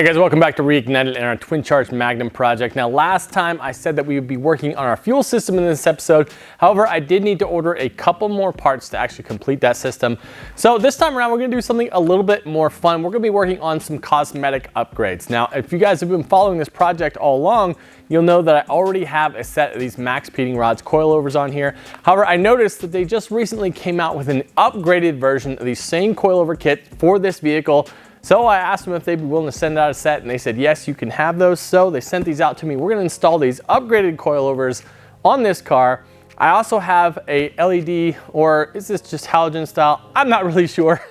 Hey guys, welcome back to Reignited and our twin charged Magnum project. Now last time I said that we would be working on our fuel system in this episode. However, I did need to order a couple more parts to actually complete that system. So this time around, we're gonna do something a little bit more fun. We're gonna be working on some cosmetic upgrades. Now, if you guys have been following this project all along, you'll know that I already have a set of these Maxpeedingrods Coilovers on here. However, I noticed that they just recently came out with an upgraded version of the same coilover kit for this vehicle. So I asked them if they'd be willing to send out a set, and they said, yes, you can have those. So they sent these out to me. We're gonna install these upgraded coilovers on this car. I also have a LED, or is this just halogen style? I'm not really sure.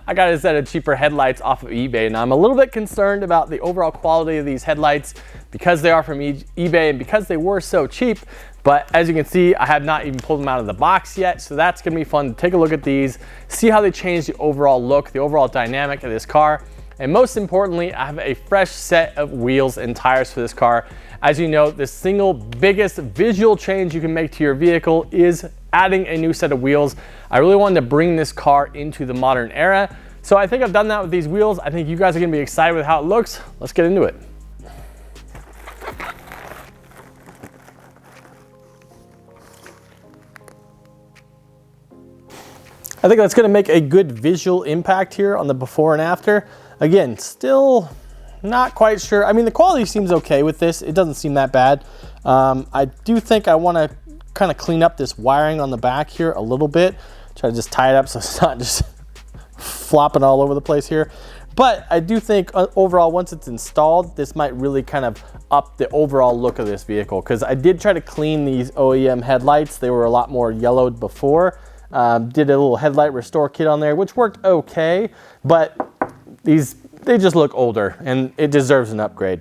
I got a set of cheaper headlights off of eBay, and I'm a little bit concerned about the overall quality of these headlights because they are from eBay and because they were so cheap. But as you can see, I have not even pulled them out of the box yet. So that's gonna be fun to take a look at these, see how they change the overall look, the overall dynamic of this car. And most importantly, I have a fresh set of wheels and tires for this car. As you know, the single biggest visual change you can make to your vehicle is adding a new set of wheels. I really wanted to bring this car into the modern era. So I think I've done that with these wheels. I think you guys are gonna be excited with how it looks. Let's get into it. I think that's gonna make a good visual impact here on the before and after. Again, still not quite sure. I mean, the quality seems okay with this. It doesn't seem that bad. I do think I wanna kind of clean up this wiring on the back here a little bit. Try to just tie it up so it's not just flopping all over the place here. But I do think overall, once it's installed, this might really kind of up the overall look of this vehicle, because I did try to clean these OEM headlights. They were a lot more yellowed before. Did a little headlight restore kit on there, which worked okay, but they just look older and it deserves an upgrade.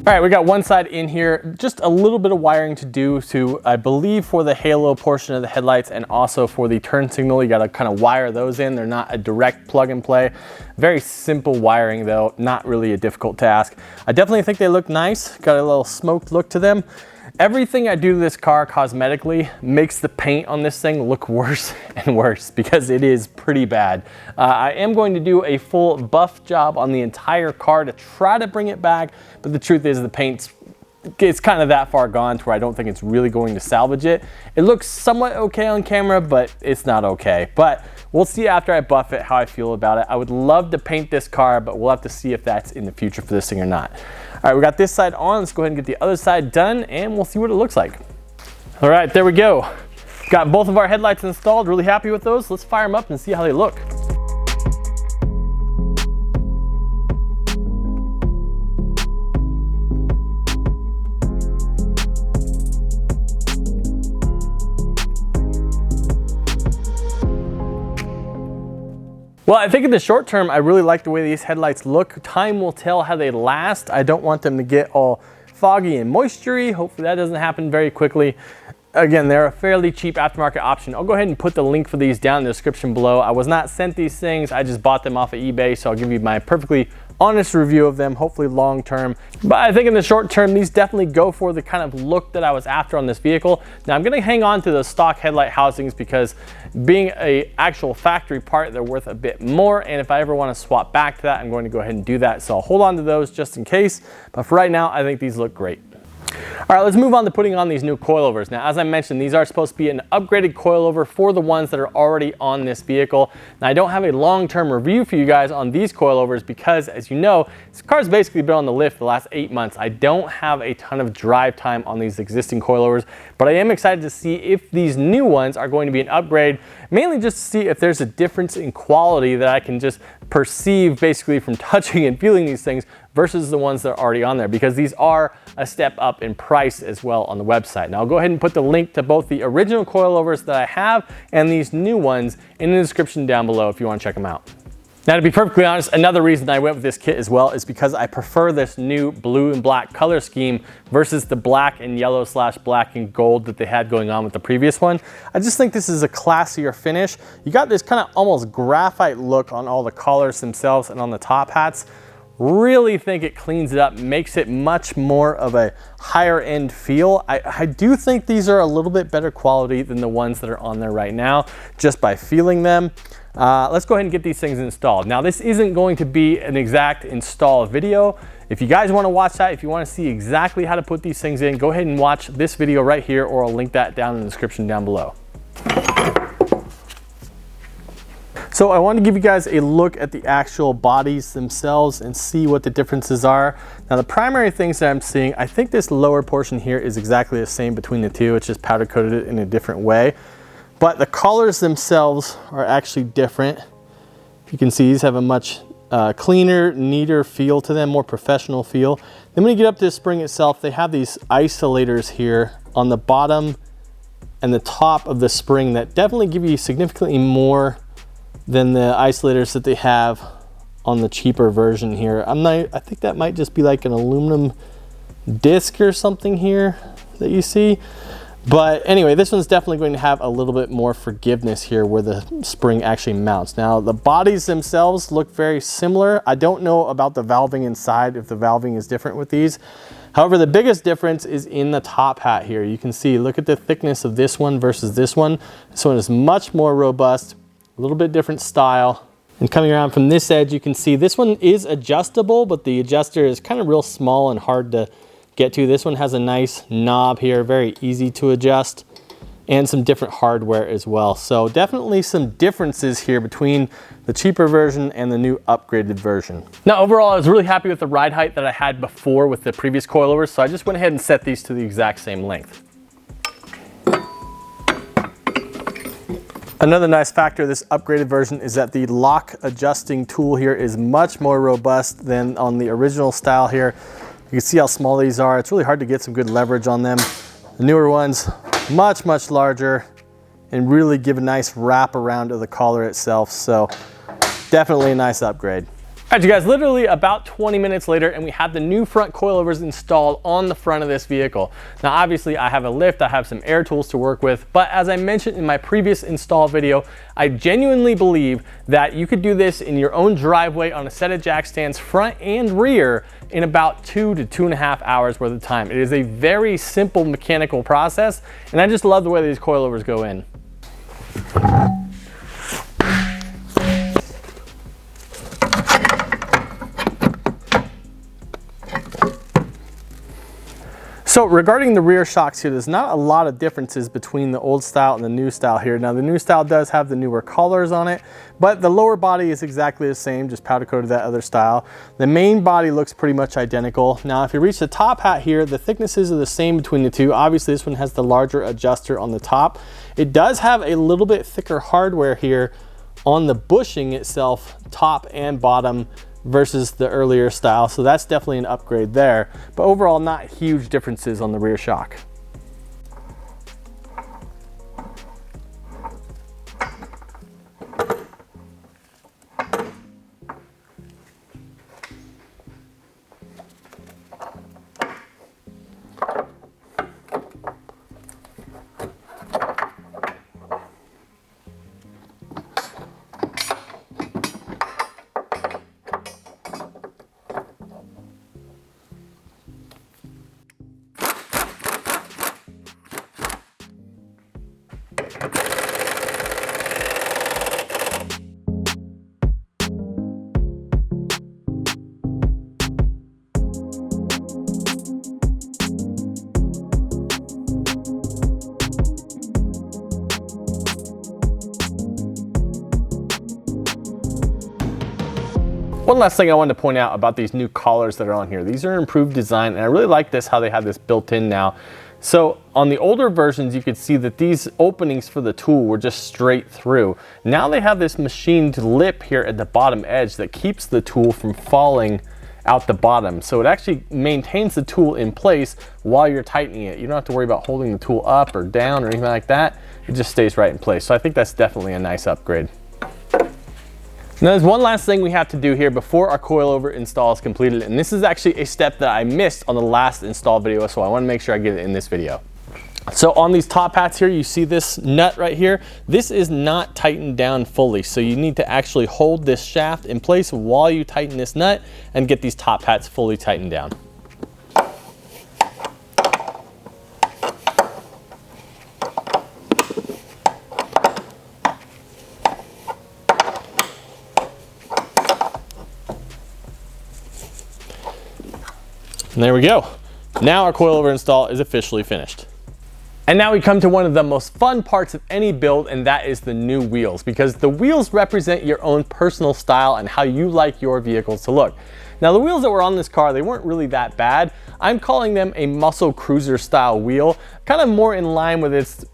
All right, we got one side in here, just a little bit of wiring to do to, I believe, for the halo portion of the headlights and also for the turn signal. You gotta kind of wire those in. They're not a direct plug and play. Very simple wiring though, not really a difficult task. I definitely think they look nice. Got a little smoked look to them. Everything I do to this car cosmetically makes the paint on this thing look worse and worse because it is pretty bad. I am going to do a full buff job on the entire car to try to bring it back, but the truth is the paint's kind of that far gone to where I don't think it's really going to salvage it. It looks somewhat okay on camera, but it's not okay. But we'll see after I buff it how I feel about it. I would love to paint this car, but we'll have to see if that's in the future for this thing or not. All right, we got this side on. Let's go ahead and get the other side done and we'll see what it looks like. All right, there we go. Got both of our headlights installed. Really happy with those. Let's fire them up and see how they look. Well, I think in the short term, I really like the way these headlights look. Time will tell how they last. I don't want them to get all foggy and moistury. Hopefully that doesn't happen very quickly. Again, they're a fairly cheap aftermarket option. I'll go ahead and put the link for these down in the description below. I was not sent these things. I just bought them off of eBay, so I'll give you my perfectly honest review of them, hopefully long term. But I think in the short term, these definitely go for the kind of look that I was after on this vehicle. Now I'm gonna hang on to the stock headlight housings because being an actual factory part, they're worth a bit more. And if I ever wanna swap back to that, I'm going to go ahead and do that. So I'll hold on to those just in case. But for right now, I think these look great. All right, let's move on to putting on these new coilovers. Now, as I mentioned, these are supposed to be an upgraded coilover for the ones that are already on this vehicle. Now, I don't have a long-term review for you guys on these coilovers because, as you know, this car's basically been on the lift the last 8 months. I don't have a ton of drive time on these existing coilovers, but I am excited to see if these new ones are going to be an upgrade, mainly just to see if there's a difference in quality that I can just perceive basically from touching and feeling these things versus the ones that are already on there, because these are a step up in price as well on the website. Now I'll go ahead and put the link to both the original coilovers that I have and these new ones in the description down below if you want to check them out. Now, to be perfectly honest, another reason I went with this kit as well is because I prefer this new blue and black color scheme versus the black and yellow / black and gold that they had going on with the previous one. I just think this is a classier finish. You got this kind of almost graphite look on all the collars themselves and on the top hats. Really think it cleans it up, makes it much more of a higher end feel. I do think these are a little bit better quality than the ones that are on there right now, just by feeling them. Let's go ahead and get these things installed. Now, this isn't going to be an exact install video. If you guys want to watch that, if you want to see exactly how to put these things in, go ahead and watch this video right here, or I'll link that down in the description down below. So I want to give you guys a look at the actual bodies themselves and see what the differences are. Now, the primary things that I'm seeing, I think this lower portion here is exactly the same between the two. It's just powder coated it in a different way. But the collars themselves are actually different. You can see these have a much cleaner, neater feel to them, more professional feel. Then when you get up to the spring itself, they have these isolators here on the bottom and the top of the spring that definitely give you significantly more than the isolators that they have on the cheaper version here. I think that might just be like an aluminum disc or something here that you see. But anyway, this one's definitely going to have a little bit more forgiveness here where the spring actually mounts. Now, the bodies themselves look very similar. I don't know about the valving inside, if the valving is different with these. However, the biggest difference is in the top hat here. You can see, look at the thickness of this one versus this one. This one is much more robust, a little bit different style. And coming around from this edge, you can see this one is adjustable, but the adjuster is kind of real small and hard to get to. This one has a nice knob here, very easy to adjust, and some different hardware as well. So definitely some differences here between the cheaper version and the new upgraded version. Now, overall, I was really happy with the ride height that I had before with the previous coilovers, so I just went ahead and set these to the exact same length. Another nice factor of this upgraded version is that the lock adjusting tool here is much more robust than on the original style here. You can see how small these are. It's really hard to get some good leverage on them. The newer ones, much larger, and really give a nice wrap around of the collar itself. So definitely a nice upgrade. All right, you guys, literally about 20 minutes later, and we have the new front coilovers installed on the front of this vehicle. Now, obviously, I have a lift, I have some air tools to work with, but as I mentioned in my previous install video, I genuinely believe that you could do this in your own driveway on a set of jack stands, front and rear, in about 2 to 2.5 hours worth of time. It is a very simple mechanical process, and I just love the way these coilovers go in. So regarding the rear shocks here, there's not a lot of differences between the old style and the new style here. Now, the new style does have the newer collars on it, but the lower body is exactly the same, just powder coated that other style. The main body looks pretty much identical. Now, if you reach the top hat here, the thicknesses are the same between the two. Obviously, this one has the larger adjuster on the top. It does have a little bit thicker hardware here on the bushing itself, top and bottom, versus the earlier style, so that's definitely an upgrade there, but overall not huge differences on the rear shock. One last thing I wanted to point out about these new collars that are on here. These are improved design, and I really like this, how they have this built in now. So on the older versions, you could see that these openings for the tool were just straight through. Now they have this machined lip here at the bottom edge that keeps the tool from falling out the bottom. So it actually maintains the tool in place while you're tightening it. You don't have to worry about holding the tool up or down or anything like that. It just stays right in place. So I think that's definitely a nice upgrade. Now there's one last thing we have to do here before our coilover install is completed, and this is actually a step that I missed on the last install video, so I want to make sure I get it in this video. So on these top hats here, you see this nut right here. This is not tightened down fully, so you need to actually hold this shaft in place while you tighten this nut and get these top hats fully tightened down. And there we go. Now our coilover install is officially finished. And now we come to one of the most fun parts of any build, and that is the new wheels, because the wheels represent your own personal style and how you like your vehicles to look. Now the wheels that were on this car, they weren't really that bad. I'm calling them a muscle cruiser style wheel, kind of more in line with its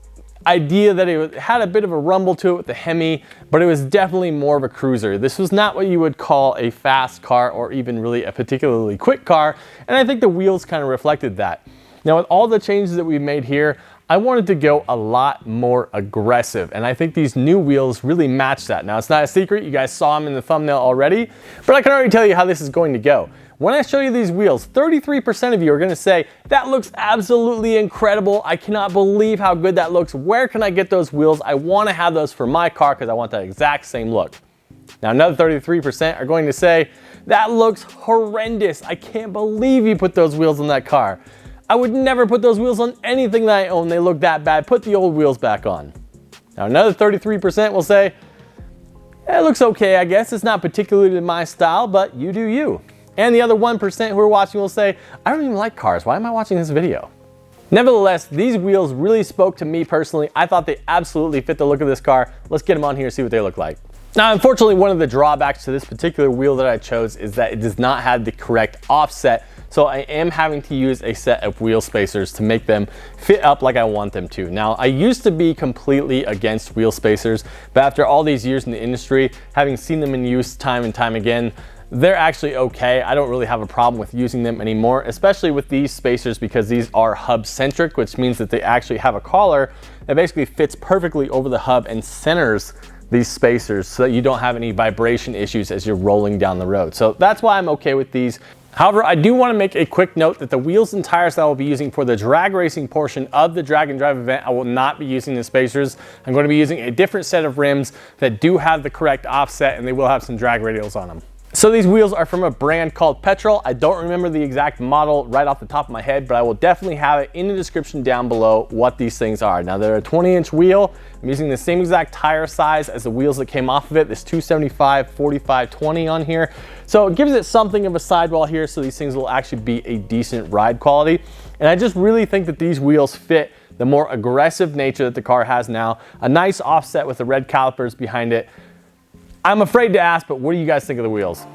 idea that it had a bit of a rumble to it with the hemi, but it was definitely more of a cruiser. This was not what you would call a fast car or even really a particularly quick car, and I think the wheels kind of reflected that. Now with all the changes that we've made here, I wanted to go a lot more aggressive, and I think these new wheels really match that. Now it's not a secret, you guys saw them in the thumbnail already, but I can already tell you how this is going to go. When I show you these wheels, 33% of you are gonna say, that looks absolutely incredible. I cannot believe how good that looks. Where can I get those wheels? I wanna have those for my car because I want that exact same look. Now another 33% are going to say, that looks horrendous. I can't believe you put those wheels on that car. I would never put those wheels on anything that I own. They look that bad. Put the old wheels back on. Now another 33% will say, it looks okay, I guess. It's not particularly my style, but you do you. And the other 1% who are watching will say, I don't even like cars. Why am I watching this video? Nevertheless, these wheels really spoke to me personally. I thought they absolutely fit the look of this car. Let's get them on here and see what they look like. Now, unfortunately, one of the drawbacks to this particular wheel that I chose is that it does not have the correct offset. So I am having to use a set of wheel spacers to make them fit up like I want them to. Now, I used to be completely against wheel spacers, but after all these years in the industry, having seen them in use time and time again, they're actually okay. I don't really have a problem with using them anymore, especially with these spacers, because these are hub centric, which means that they actually have a collar that basically fits perfectly over the hub and centers these spacers so that you don't have any vibration issues as you're rolling down the road. So that's why I'm okay with these. However, I do want to make a quick note that the wheels and tires that I will be using for the drag racing portion of the drag and drive event, I will not be using the spacers. I'm going to be using a different set of rims that do have the correct offset, and they will have some drag radials on them. So these wheels are from a brand called Petrol. I don't remember the exact model right off the top of my head, but I will definitely have it in the description down below what these things are. Now they're a 20-inch wheel. I'm using the same exact tire size as the wheels that came off of it. This 275 45 20 on here. So it gives it something of a sidewall here, so these things will actually be a decent ride quality. And I just really think that these wheels fit the more aggressive nature that the car has now. A nice offset with the red calipers behind it. I'm afraid to ask, but what do you guys think of the wheels?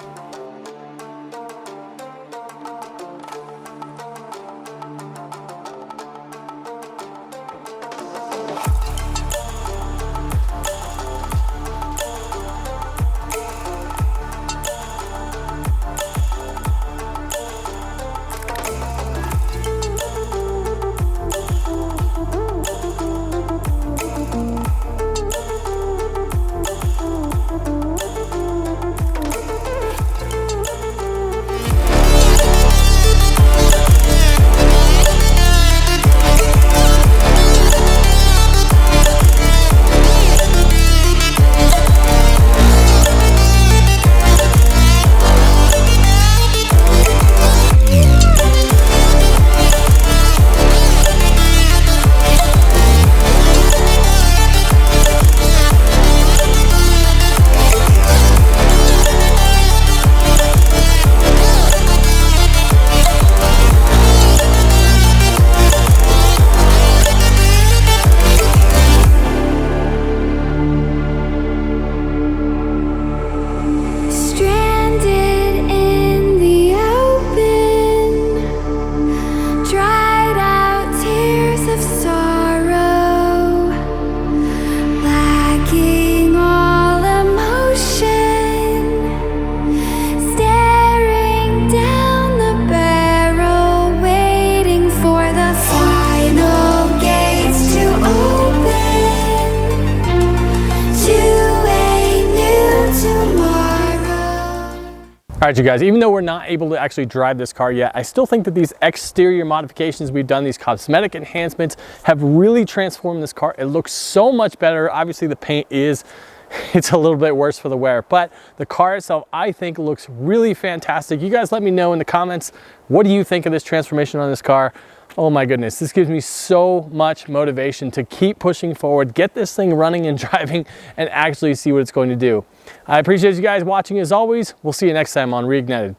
All right, you guys, even though we're not able to actually drive this car yet, I still think that these exterior modifications we've done, these cosmetic enhancements, have really transformed this car. It looks so much better. Obviously, the paint it's a little bit worse for the wear, but the car itself, I think, looks really fantastic. You guys let me know in the comments, what do you think of this transformation on this car? Oh my goodness, this gives me so much motivation to keep pushing forward, get this thing running and driving, and actually see what it's going to do. I appreciate you guys watching as always. We'll see you next time on Reignited.